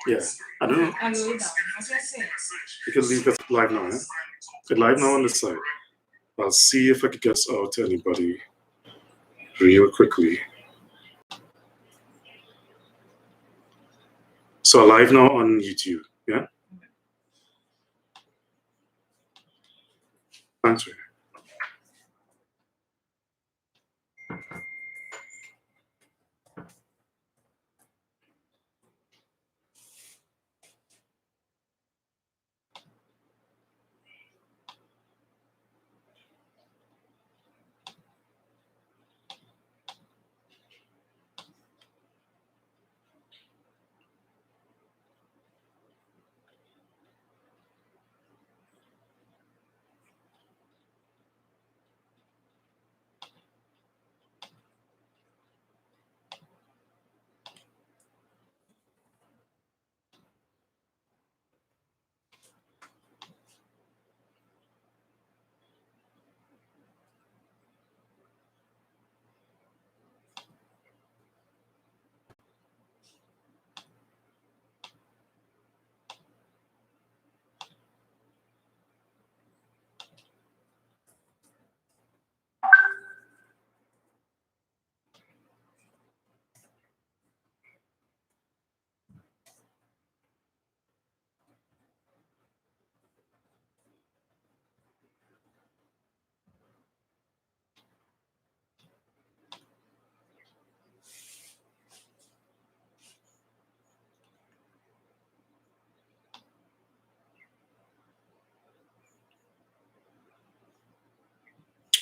Yeah, I don't know. You can leave it live now, eh? It's live now on the site. I'll see if I can get this out to anybody real quickly. So live now on YouTube, yeah? Thanks, Ray.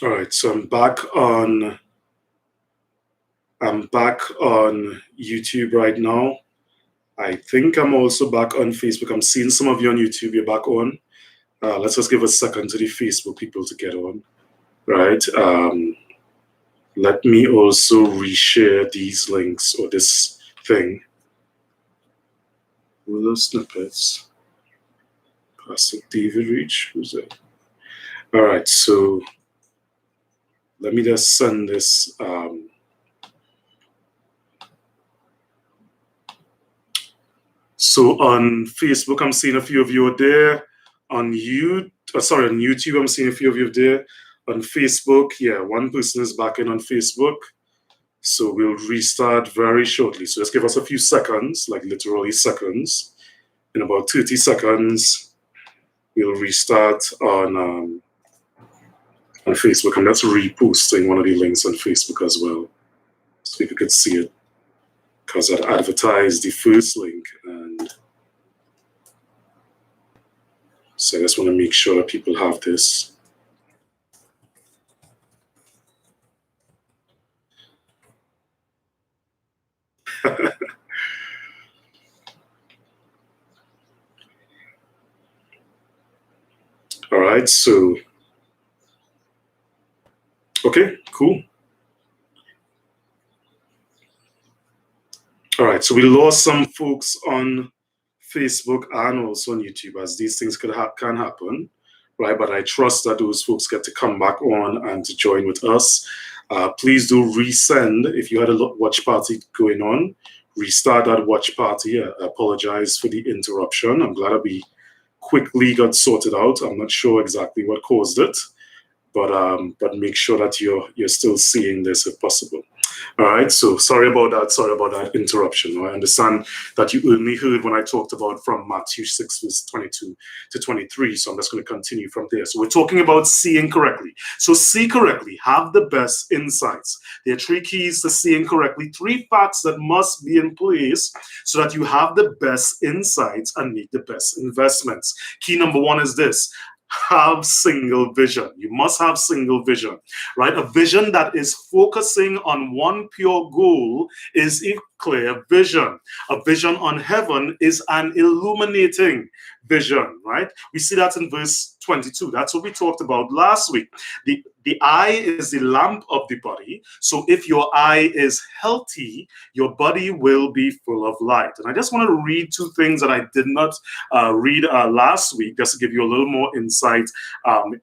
All right, so I'm back on YouTube right now. I think I'm also back on Facebook. I'm seeing some of you on YouTube, you're back on. Let's just give a second to the Facebook people to get on, right? Let me also reshare these links or this thing. Little snippets. Pastor David Reach, who's that? All right, so let me just send this. So on Facebook, I'm seeing a few of you are there. On YouTube, I'm seeing a few of you there. On Facebook, yeah, one person is back in on Facebook. So we'll restart very shortly. So just give us a few seconds, like literally seconds. In about 30 seconds, we'll restart on Facebook. And that's reposting one of the links on Facebook as well. So people could see it. Because I'd advertised the first link, and so I just want to make sure people have this. All right, so, okay, cool. All right, so we lost some folks on Facebook and also on YouTube, as these things can happen, right? But I trust that those folks get to come back on and to join with us. Please do resend if you had a watch party going on. Restart that watch party. I apologize for the interruption. I'm glad that we quickly got sorted out. I'm not sure exactly what caused it, but make sure that you're still seeing this if possible. All right, so sorry about that interruption. I understand that you only heard when I talked about from Matthew 6 verse 22 to 23, so I'm just going to continue from there. So we're talking about seeing correctly. So see correctly, have the best insights. There are 3 keys to seeing correctly, 3 facts that must be in place so that you have the best insights and make the best investments. Key number 1 is this: have single vision. You must have single vision, right? A vision that is focusing on one pure goal is a clear vision. A vision on heaven is an illuminating vision, right? We see that in verse 22. That's what we talked about last week. The eye is the lamp of the body. So if your eye is healthy, your body will be full of light. And I just want to read 2 things that I did not read last week, just to give you a little more insight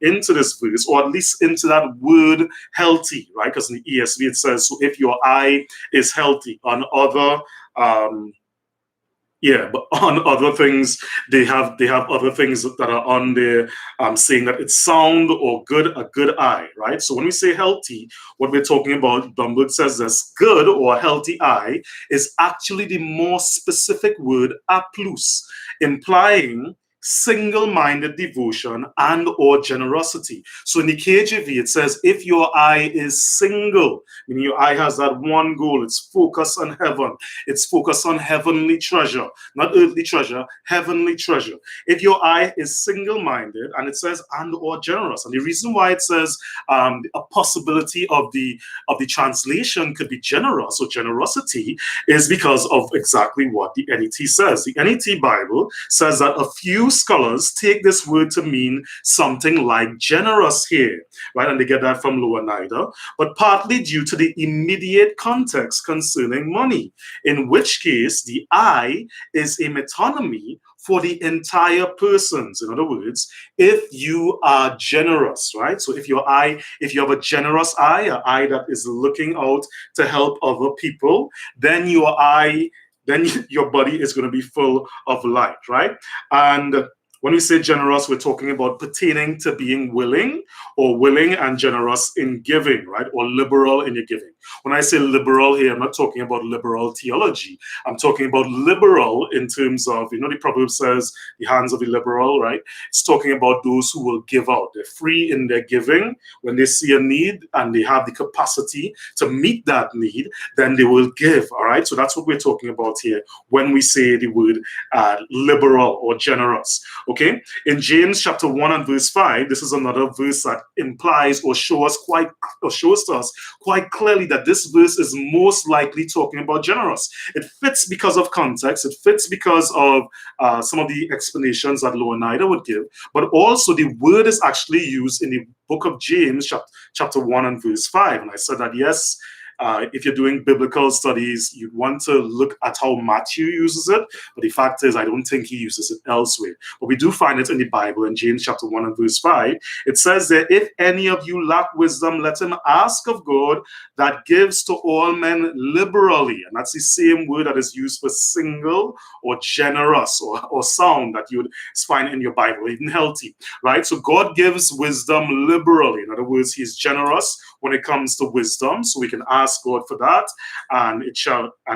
into this verse, or at least into that word healthy, right? Because in the ESV it says, so if your eye is healthy. On other Yeah, but on other things, they have other things that are on there, saying that it's sound or good, a good eye, right? So when we say healthy, what we're talking about, Blumberg says this, good or healthy eye is actually the more specific word aplus, implying single-minded devotion and or generosity. So in the KJV, it says, if your eye is single, meaning your eye has that one goal, it's focused on heaven, it's focused on heavenly treasure, not earthly treasure, heavenly treasure. If your eye is single-minded, and it says and or generous, and the reason why it says a possibility of the translation could be generous or generosity is because of exactly what the NET says. The NET Bible says that a few scholars take this word to mean something like generous here, right? And they get that from Lower Nida, but partly due to the immediate context concerning money, in which case the I is a metonymy for the entire persons. In other words, if you are generous, right? So if if you have a generous eye, an eye that is looking out to help other people, then then your body is going to be full of light, right? And when we say generous, we're talking about pertaining to being willing, or willing and generous in giving, right? Or liberal in your giving. When I say liberal here, I'm not talking about liberal theology. I'm talking about liberal in terms of, the proverb says, the hands of the liberal, right? It's talking about those who will give out. They're free in their giving. When they see a need and they have the capacity to meet that need, then they will give, all right? So that's what we're talking about here when we say the word liberal or generous. Okay, in James chapter 1 and verse 5, this is another verse that implies or shows to us quite clearly that this verse is most likely talking about generous. It fits because of context, it fits because of some of the explanations that Lower Nida would give, but also the word is actually used in the book of James, chapter 1 and verse 5. And I said that, yes, if you're doing biblical studies, you'd want to look at how Matthew uses it. But the fact is, I don't think he uses it elsewhere. But we do find it in the Bible in James chapter 1 and verse 5. It says there, if any of you lack wisdom, let him ask of God that gives to all men liberally. And that's the same word that is used for single or generous or sound that you would find in your Bible, even healthy, right? So God gives wisdom liberally. In other words, he's generous when it comes to wisdom. So we can ask God for that, and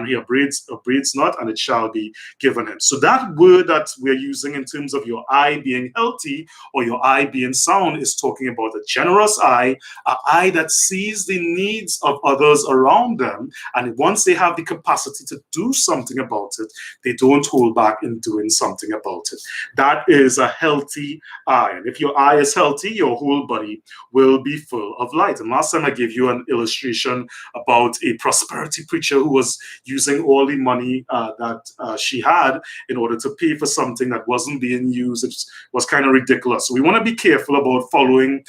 he upbraids not, and it shall be given him. So that word that we're using in terms of your eye being healthy or your eye being sound is talking about a generous eye, an eye that sees the needs of others around them, and once they have the capacity to do something about it, they don't hold back in doing something about it. That is a healthy eye. And if your eye is healthy, your whole body will be full of light. And last time I gave you an illustration about a prosperity preacher who was using all the money that she had in order to pay for something that wasn't being used. It was kind of ridiculous. So we want to be careful about following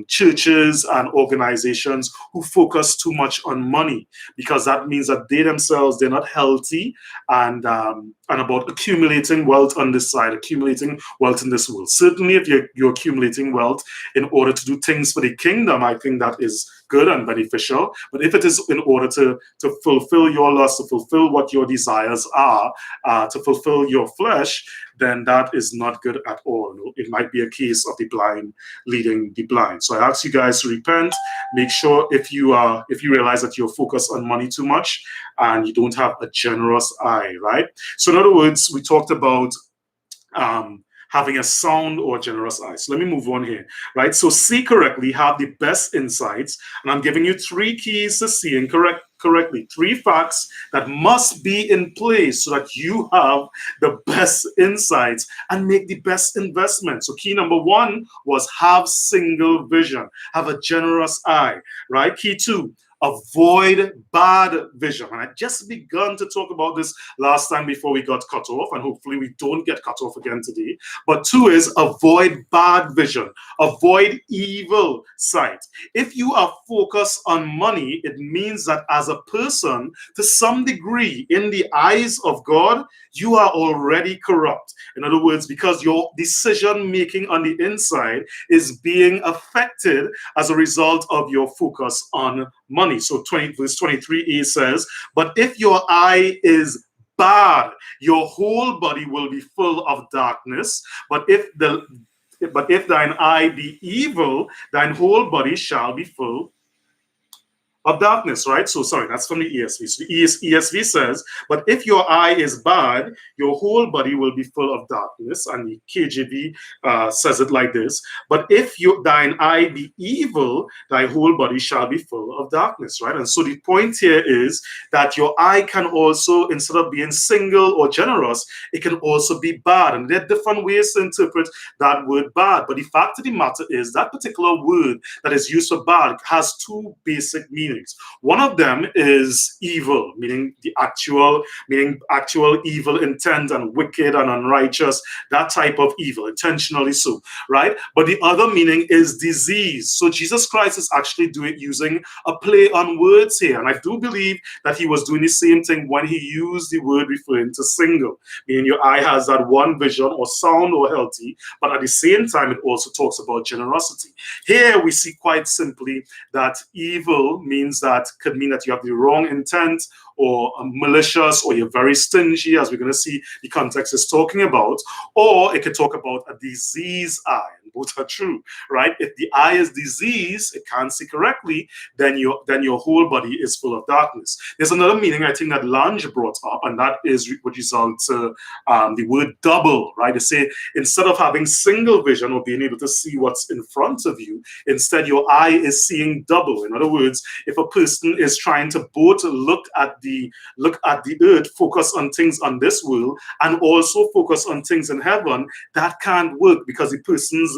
churches and organizations who focus too much on money, because that means that they themselves, they're not healthy, and about accumulating wealth on this side, accumulating wealth in this world. Certainly, if you're accumulating wealth in order to do things for the kingdom, I think that is good and beneficial. But if it is in order to fulfill your lust, to fulfill what your desires are, to fulfill your flesh, then that is not good at all. It might be a case of the blind leading the blind. So I ask you guys to repent. Make sure if you realize that you're focused on money too much and you don't have a generous eye, right? So in other words, we talked about having a sound or generous eye. So let me move on here, right? So see correctly, have the best insights, and I'm giving you 3 keys to seeing correctly, 3 facts that must be in place so that you have the best insights and make the best investment. So key number 1 was have single vision, have a generous eye, right? Key 2, avoid bad vision. And I just begun to talk about this last time before we got cut off, and hopefully we don't get cut off again today. But 2 is avoid bad vision, avoid evil sight. If you are focused on money, it means that as a person, to some degree, in the eyes of God, you are already corrupt. In other words, because your decision making on the inside is being affected as a result of your focus on money. So verse 23a says, but if your eye is bad, your whole body will be full of darkness. But if thine eye be evil, thine whole body shall be full of darkness, right? So sorry, that's from the ESV. So the ESV says, but if your eye is bad, your whole body will be full of darkness. And the KJV says it like this, but if thine eye be evil, thy whole body shall be full of darkness, right? And so the point here is that your eye can also, instead of being single or generous, it can also be bad. And there are different ways to interpret that word bad. But the fact of the matter is that particular word that is used for bad has two basic meanings. One of them is evil, meaning actual evil intent and wicked and unrighteous, that type of evil, intentionally so, right? But the other meaning is disease. So Jesus Christ is actually using a play on words here. And I do believe that he was doing the same thing when he used the word referring to single, meaning your eye has that one vision or sound or healthy, but at the same time, it also talks about generosity. Here we see quite simply that evil could mean that you have the wrong intent or malicious, or you're very stingy, as we're going to see the context is talking about, or it could talk about a diseased eye. And both are true, right? If the eye is diseased, it can't see correctly, then your whole body is full of darkness. There's another meaning I think that Lange brought up, and that is what results the word double, right? They say instead of having single vision or being able to see what's in front of you, instead your eye is seeing double. In other words, if a person is trying to both look at the earth, focus on things on this world, and also focus on things in heaven, that can't work because the person's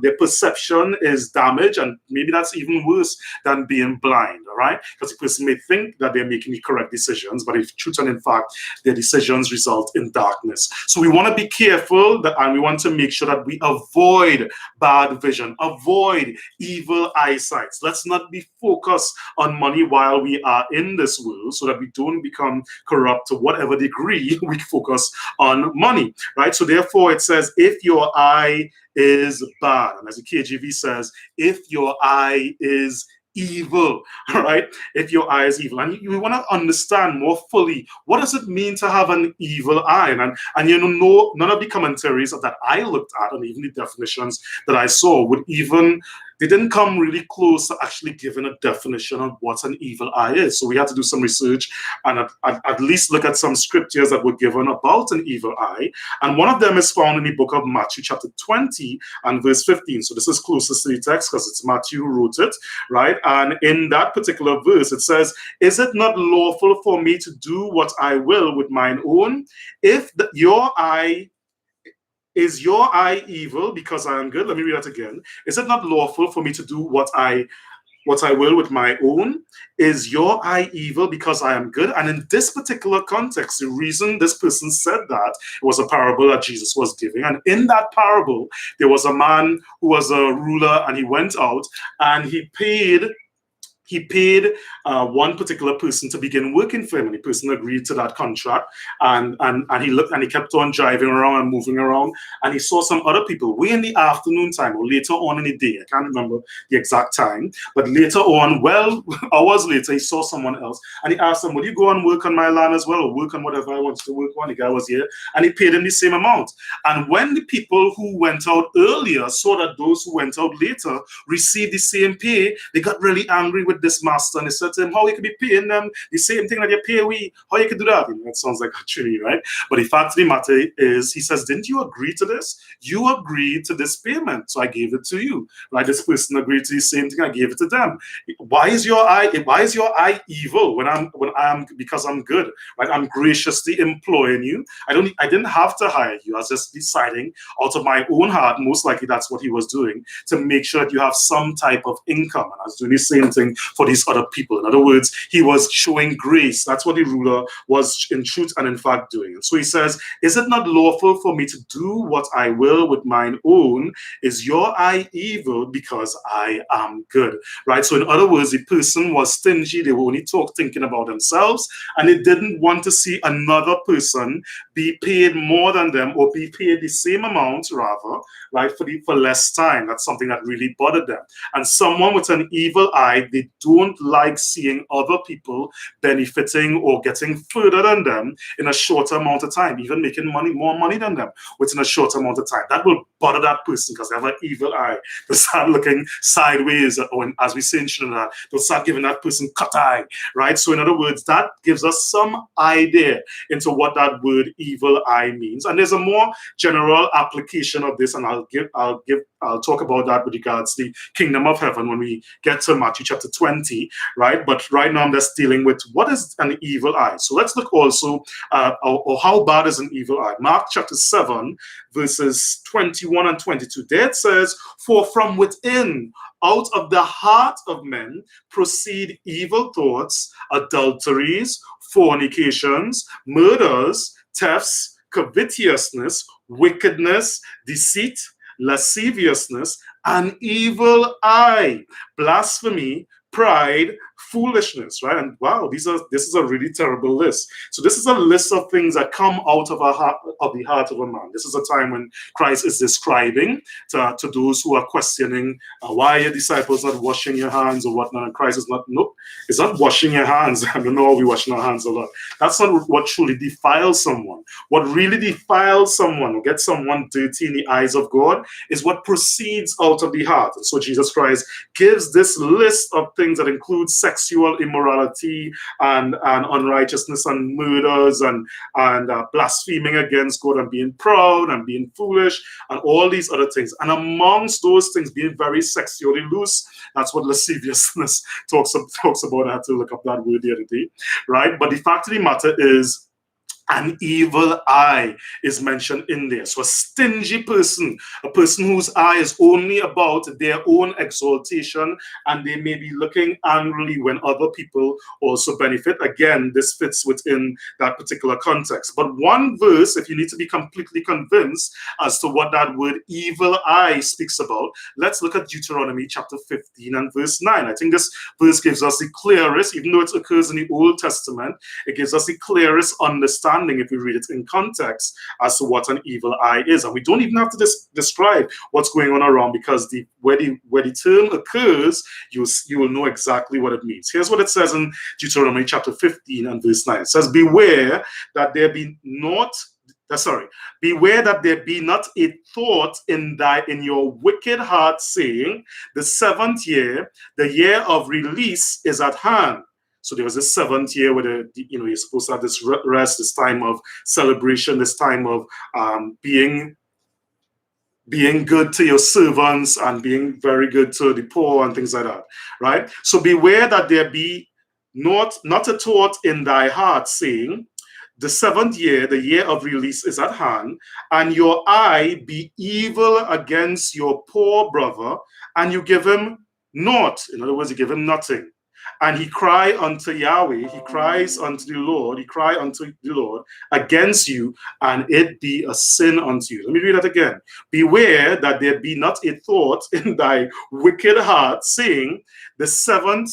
their perception is damaged, and maybe that's even worse than being blind, all right? Because the person may think that they're making the correct decisions, but in truth and in fact, their decisions result in darkness. So we want to be careful and we want to make sure that we avoid bad vision, avoid evil eyesight. Let's not be focused on money while we are in this world, so that we don't become corrupt to whatever degree we focus on money, right? So therefore it says, if your eye is bad, and as the KJV says, if your eye is evil, right? If your eye is evil. And you want to understand more fully, what does it mean to have an evil eye? And you know, none of the commentaries that I looked at, and even the definitions that I saw, they didn't come really close to actually giving a definition of what an evil eye is. So we had to do some research and at least look at some scriptures that were given about an evil eye. And one of them is found in the book of Matthew chapter 20 and verse 15. So this is closest to the text because it's Matthew who wrote it, right? And in that particular verse, it says, is it not lawful for me to do what I will with mine own? Is your eye evil because I am good? Let me read that again. Is it not lawful for me to do what I will with my own? Is your eye evil because I am good? And in this particular context, the reason this person said that, it was a parable that Jesus was giving. And in that parable, there was a man who was a ruler, and he went out and he paid one particular person to begin working for him, and the person agreed to that contract. And he looked, and he kept on driving around and moving around, and he saw some other people way in the afternoon time or later on in the day. I can't remember the exact time, but later on, well, hours later, he saw someone else, and he asked them, "Will you go and work on my land as well, or work on whatever I wanted to work on?" The guy was here, and he paid him the same amount. And when the people who went out earlier saw that those who went out later received the same pay, they got really angry with this master, and they said to him, how you could be paying them the same thing that you pay we? How you could do that? That sounds like a trinity, right? But the fact of the matter is, he says, didn't you agree to this? You agreed to this payment, so I gave it to you, right? This person agreed to the same thing, I gave it to them. Why is your eye evil because I'm good, right? I'm graciously employing you. I didn't have to hire you. I was just deciding out of my own heart, most likely that's what he was doing, to make sure that you have some type of income. And I was doing the same thing for these other people. In other words, he was showing grace. That's what the ruler was in truth and in fact doing. And so he says, is it not lawful for me to do what I will with mine own? Is your eye evil because I am good, right? So in other words, the person was stingy. They were only thinking about themselves, and they didn't want to see another person be paid more than them, or be paid the same amount rather, right, for less time. That's something that really bothered them. And someone with an evil eye, they don't like seeing other people benefiting or getting further than them in a shorter amount of time, even making more money than them within a short amount of time. That will bother that person because they have an evil eye. They start looking sideways, or as we say in Trinidad, they'll start giving that person cut eye, right? So in other words, that gives us some idea into what that word evil eye means. And there's a more general application of this, and I'll talk about that with regards to the kingdom of heaven when we get to Matthew chapter 20, right? But right now I'm just dealing with what is an evil eye. So let's look also or how bad is an evil eye. Mark chapter 7, verses 21 and 22. There it says, "For from within, out of the heart of men, proceed evil thoughts, adulteries, fornications, murders, thefts, covetousness, wickedness, deceit, lasciviousness, an evil eye, blasphemy, pride, foolishness," right? And wow, this is a really terrible list. So this is a list of things that come out of the heart of a man. This is a time when Christ is describing to those who are questioning why your disciples not washing your hands or whatnot. And Christ is not, nope, it's not washing your hands. I don't know, we washing our hands a lot. That's not what truly defiles someone. What really defiles someone or gets someone dirty in the eyes of God is what proceeds out of the heart. And so Jesus Christ gives this list of things that include sexual immorality and unrighteousness and murders and blaspheming against God and being proud and being foolish and all these other things. And amongst those things, being very sexually loose, that's what lasciviousness talks about. I had to look up that word the other day, right? But the fact of the matter is, an evil eye is mentioned in there. So a stingy person, a person whose eye is only about their own exaltation, and they may be looking angrily when other people also benefit. Again, this fits within that particular context. But one verse, if you need to be completely convinced as to what that word evil eye speaks about, let's look at Deuteronomy chapter 15 and verse 9. I think this verse gives us the clearest, even though it occurs in the Old Testament, it gives us the clearest understanding if we read it in context as to what an evil eye is. And we don't even have to describe what's going on around, because where the term occurs, you will know exactly what it means. Here's what it says in Deuteronomy chapter 15 and verse 9. It says, "Beware that there be not a thought in your wicked heart, saying, the seventh year, the year of release is at hand." So there was this seventh year where you're supposed to have this rest, this time of celebration, this time of being good to your servants and being very good to the poor and things like that, right? So beware that there be not a thought in thy heart, saying, the seventh year, the year of release is at hand, and your eye be evil against your poor brother, and you give him naught. In other words, you give him nothing. And he cry unto Yahweh, he cries unto the Lord, against you, and it be a sin unto you. Let me read that again. Beware that there be not a thought in thy wicked heart, saying, the seventh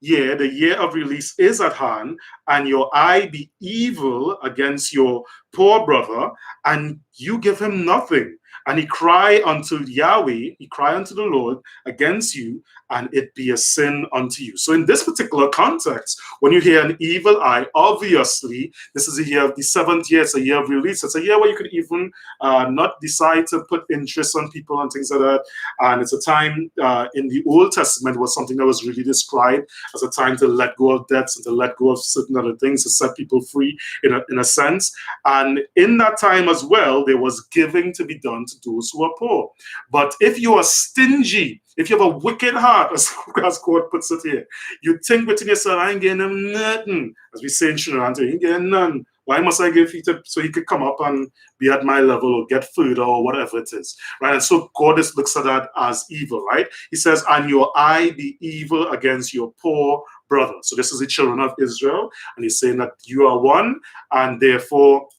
year, the year of release is at hand, and your eye be evil against your poor brother, and you give him nothing. And he cry unto Yahweh, he cry unto the Lord against you, and it be a sin unto you. So in this particular context, when you hear an evil eye, obviously, this is a year of the seventh year, it's a year of release. It's a year where you could even not decide to put interest on people and things like that. And it's a time in the Old Testament was something that was really described as a time to let go of debts and to let go of certain other things, to set people free in a sense. And in that time as well, there was giving to be done to those who are poor. But if you are stingy, if you have a wicked heart, as God puts it here, you think within yourself, I ain't getting them nothing. As we say in Trinidad, you ain't getting none. Why must I give you so he could come up and be at my level or get food or whatever it is, right? And so God looks at that as evil, right? He says, and your eye be evil against your poor brother. So this is the children of Israel, and he's saying that you are one, and therefore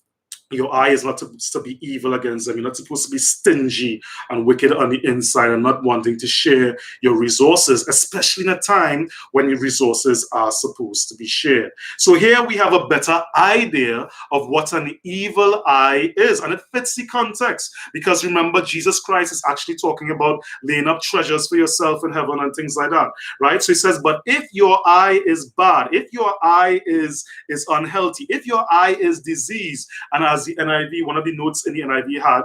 Your eye is not supposed to be evil against them. You're not supposed to be stingy and wicked on the inside and not wanting to share your resources, especially in a time when your resources are supposed to be shared. So here we have a better idea of what an evil eye is, and it fits the context because remember, Jesus Christ is actually talking about laying up treasures for yourself in heaven and things like that, right? So he says, but if your eye is bad, if your eye is unhealthy, if your eye is diseased, and as the NIV, one of the notes in the NIV had,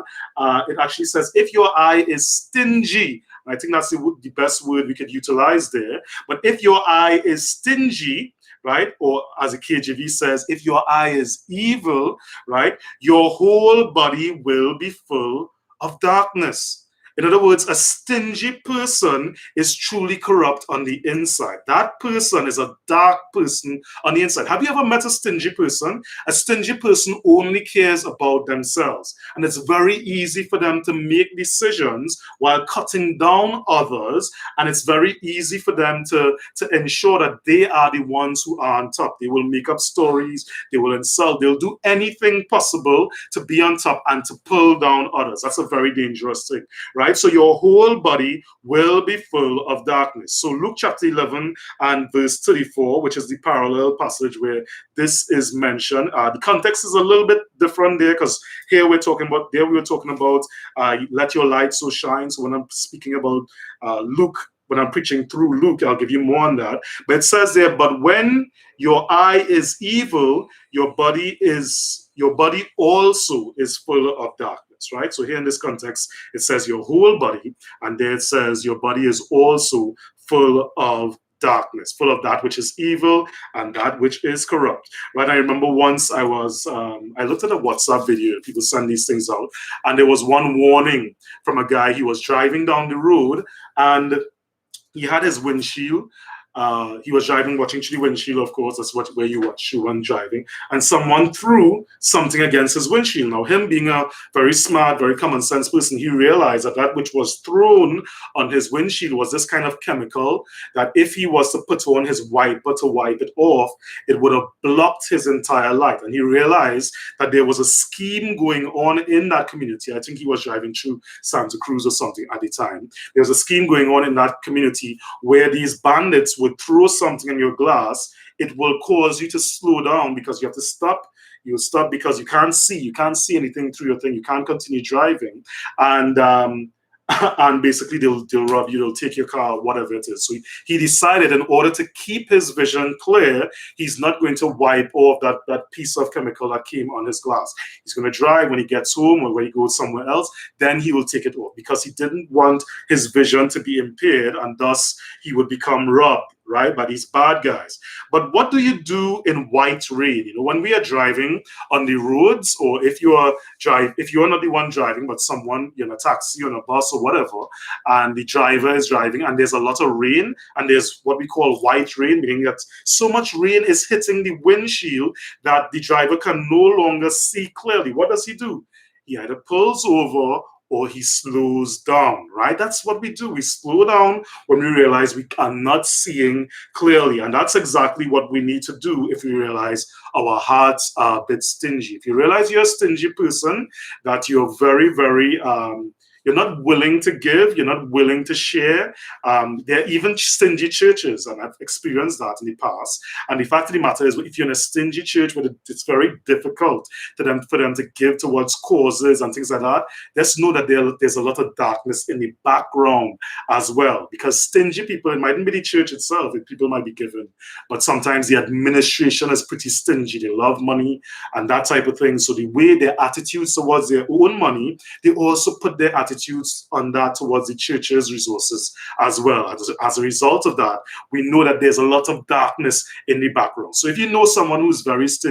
it actually says, if your eye is stingy, I think that's the best word we could utilize there. But if your eye is stingy, right, or as the KJV says, if your eye is evil, right, your whole body will be full of darkness. In other words, a stingy person is truly corrupt on the inside. That person is a dark person on the inside. Have you ever met a stingy person? A stingy person only cares about themselves. And it's very easy for them to make decisions while cutting down others. And it's very easy for them to ensure that they are the ones who are on top. They will make up stories. They will insult. They'll do anything possible to be on top and to pull down others. That's a very dangerous thing, right? So your whole body will be full of darkness. So Luke chapter 11 and verse 34, which is the parallel passage where this is mentioned. The context is a little bit different there because here we were talking about let your light so shine. So when I'm speaking about Luke, when I'm preaching through Luke, I'll give you more on that. But it says there, but when your eye is evil, your body also is full of darkness, right? So here in this context, it says your whole body, and there it says your body is also full of darkness, full of that which is evil and that which is corrupt, right? I remember once I looked at a WhatsApp video, people send these things out, and there was one warning from a guy. He was driving down the road, and he had his windshield. He was driving, watching through the windshield, of course. That's where you watch through when driving. And someone threw something against his windshield. Now, him being a very smart, very common sense person, he realized that that which was thrown on his windshield was this kind of chemical that if he was to put on his wiper to wipe it off, it would have blocked his entire light. And he realized that there was a scheme going on in that community. I think he was driving through Santa Cruz or something at the time. There was a scheme going on in that community where these bandits would throw something in your glass. It will cause you to slow down because you have to stop. You stop because you can't see anything through your thing. You can't continue driving, and and basically they'll rob you, they'll take your car, whatever it is. So he decided in order to keep his vision clear, he's not going to wipe off that piece of chemical that came on his glass. He's going to drive when he gets home or when he goes somewhere else, then he will take it off because he didn't want his vision to be impaired, and thus he would become robbed, right, by these bad guys. But what do you do in white rain? You know, when we are driving on the roads, or if you're not the one driving, but someone, you're in a taxi, on a bus or whatever, and the driver is driving and there's a lot of rain, and there's what we call white rain, meaning that so much rain is hitting the windshield that the driver can no longer see clearly. What does he do? He either pulls over or he slows down, right? That's what we do. We slow down when we realize we are not seeing clearly. And that's exactly what we need to do if we realize our hearts are a bit stingy. If you realize you're a stingy person, that you're very, very, you're not willing to give, you're not willing to share. There are even stingy churches, and I've experienced that in the past. And the fact of the matter is, if you're in a stingy church where it's very difficult for them to give towards causes and things like that, just know that there's a lot of darkness in the background as well. Because stingy people, it mightn't be the church itself, people might be given, but sometimes the administration is pretty stingy. They love money and that type of thing. So the way their attitudes towards their own money, they also put their attitudes on that towards the church's resources as well. As a result of that, we know that there's a lot of darkness in the background. So if you know someone who's very stingy,